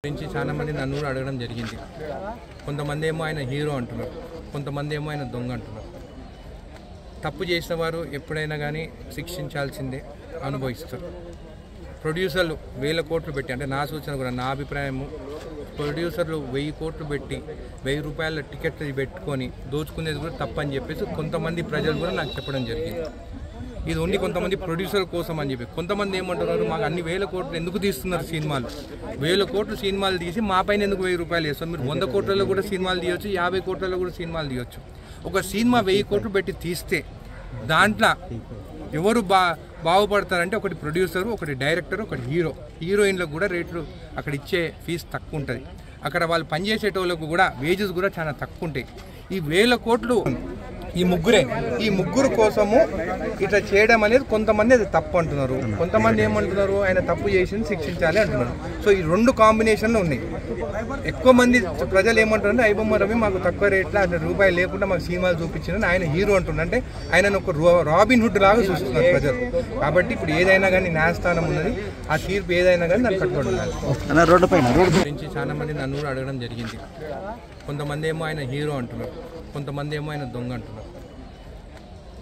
గురించి చాలా మంది నన్ను కూడా అడగడం జరిగింది. కొంతమంది ఏమో ఆయన హీరో అంటున్నారు, కొంతమంది ఏమో ఆయన దొంగ అంటున్నారు. తప్పు చేసిన వారు ఎప్పుడైనా కానీ శిక్షించాల్సిందే, అనుభవిస్తారు. ప్రొడ్యూసర్లు 1000 కోట్లు పెట్టి, అంటే నా సూచన కూడా, నా అభిప్రాయము, ప్రొడ్యూసర్లు 1000 కోట్లు పెట్టి 1000 రూపాయల టికెట్ పెట్టుకొని దోచుకునేది కూడా తప్పని చెప్పేసి కొంతమంది ప్రజలు కూడా నాకు చెప్పడం జరిగింది. ఇది ఓన్లీ కొంతమంది ప్రొడ్యూసర్ కోసం అని చెప్పి. కొంతమంది ఏమంటున్నారు, మాకు అన్ని 1000 కోట్లు ఎందుకు తీస్తున్నారు సినిమాలు, 1000 కోట్లు సినిమాలు తీసి మా పైన ఎందుకు 1000 రూపాయలు వేస్తారు? మీరు 100 కోట్లలో కూడా సినిమాలు తీయొచ్చు, 50 కోట్లలో కూడా సినిమాలు తీయొచ్చు. ఒక సినిమా 1000 కోట్లు పెట్టి తీస్తే దాంట్లో ఎవరు బాగుపడతారంటే ఒకటి ప్రొడ్యూసరు, ఒకటి డైరెక్టర్, ఒకటి హీరోయిన్లకు కూడా రేట్లు అక్కడ ఇచ్చే ఫీజు తక్కువ ఉంటుంది. అక్కడ వాళ్ళు పనిచేసేటోళ్ళకు కూడా వేజెస్ కూడా చాలా తక్కువ ఉంటాయి. ఈ 1000 కోట్లు ఈ ముగ్గురు కోసము ఇట్లా చేయడం అనేది కొంతమంది అది తప్పు అంటున్నారు, కొంతమంది ఏమంటున్నారు ఆయన తప్పు చేసింది శిక్షించాలి అంటున్నారు. సో ఈ 2 కాంబినేషన్లు ఉన్నాయి. ఎక్కువ మంది ప్రజలు ఏమంటారంటే ఐబొమ్మ రవి మాకు తక్కువ రేట్లో రూపాయలు లేకుండా మాకు సినిమాలు చూపించిన ఆయన హీరో అంటున్నారు, అంటే ఆయన ఒక రాబిన్ హుడ్ లాగా చూస్తున్నారు ప్రజలు. కాబట్టి ఇప్పుడు ఏదైనా కానీ న్యాయస్థానం ఉన్నది, ఆ తీర్పు ఏదైనా కానీ దాన్ని కట్టుబడి ఉండాలి. రోడ్డు గురించి చాలా మంది నన్ను కూడా అడగడం జరిగింది. కొంతమంది ఏమో ఆయన హీరో అంటున్నారు, కొంతమంది ఏమో ఆయన దొంగ అంటున్నారు.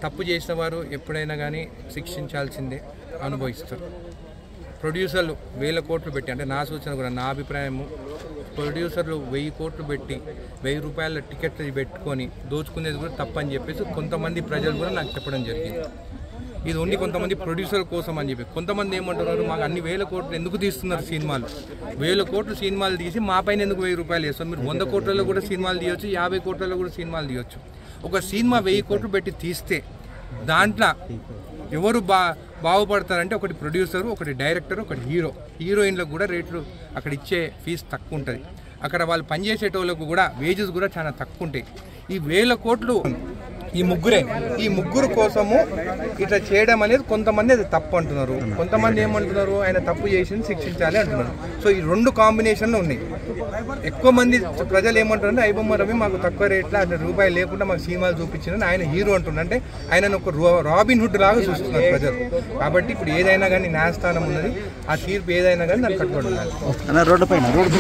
తప్పు చేసిన వారు ఎప్పుడైనా కానీ శిక్షించాల్సిందే, అనుభవిస్తారు. ప్రొడ్యూసర్లు 1000 కోట్లు పెట్టి, అంటే నా సూచన కూడా, నా అభిప్రాయము, ప్రొడ్యూసర్లు 1000 కోట్లు పెట్టి 1000 రూపాయల టికెట్ పెట్టుకొని దోచుకునేది కూడా తప్పని చెప్పేసి కొంతమంది ప్రజలు కూడా నాకు చెప్పడం జరిగింది. ఇది ఓన్లీ కొంతమంది ప్రొడ్యూసర్ కోసం అని చెప్పి. కొంతమంది ఏమంటున్నారు, మాకు అన్ని 1000 కోట్లు ఎందుకు తీస్తున్నారు సినిమాలు, 1000 కోట్లు సినిమాలు తీసి మా పైన ఎందుకు 1000 రూపాయలు వేస్తారు? మీరు 100 కోట్లలో కూడా సినిమాలు తీయొచ్చు, 50 కోట్లలో కూడా సినిమాలు తీయొచ్చు. ఒక సినిమా 1000 కోట్లు పెట్టి తీస్తే దాంట్లో ఎవరు బాగుపడతారంటే ఒకటి ప్రొడ్యూసరు, ఒకటి డైరెక్టర్, ఒకటి హీరోయిన్లకు కూడా రేట్లు అక్కడ ఇచ్చే ఫీజు తక్కువ ఉంటుంది. అక్కడ వాళ్ళు పనిచేసేటోళ్ళకు కూడా వేజెస్ కూడా చాలా తక్కువ ఉంటాయి. ఈ 1000 కోట్లు ఈ ముగ్గురు కోసము ఇట్లా చేయడం అనేది కొంతమంది అది తప్పు అంటున్నారు, కొంతమంది ఏమంటున్నారు ఆయన తప్పు చేసింది శిక్షించాలి అంటున్నారు. సో ఈ 2 కాంబినేషన్లు ఉన్నాయి. ఎక్కువ మంది ప్రజలు ఏమంటారంటే ఐబొమ్మ రవి మాకు తక్కువ రేట్లో రూపాయలు లేకుండా మాకు సినిమాలు చూపించిన ఆయన హీరో అంటున్నారు, అంటే ఆయన ఒక రాబిన్ హుడ్ లాగా చూస్తున్నారు ప్రజలు. కాబట్టి ఇప్పుడు ఏదైనా కానీ న్యాయస్థానం ఉన్నది, ఆ తీర్పు ఏదైనా కానీ దాన్ని కట్టుబడి ఉండాలి.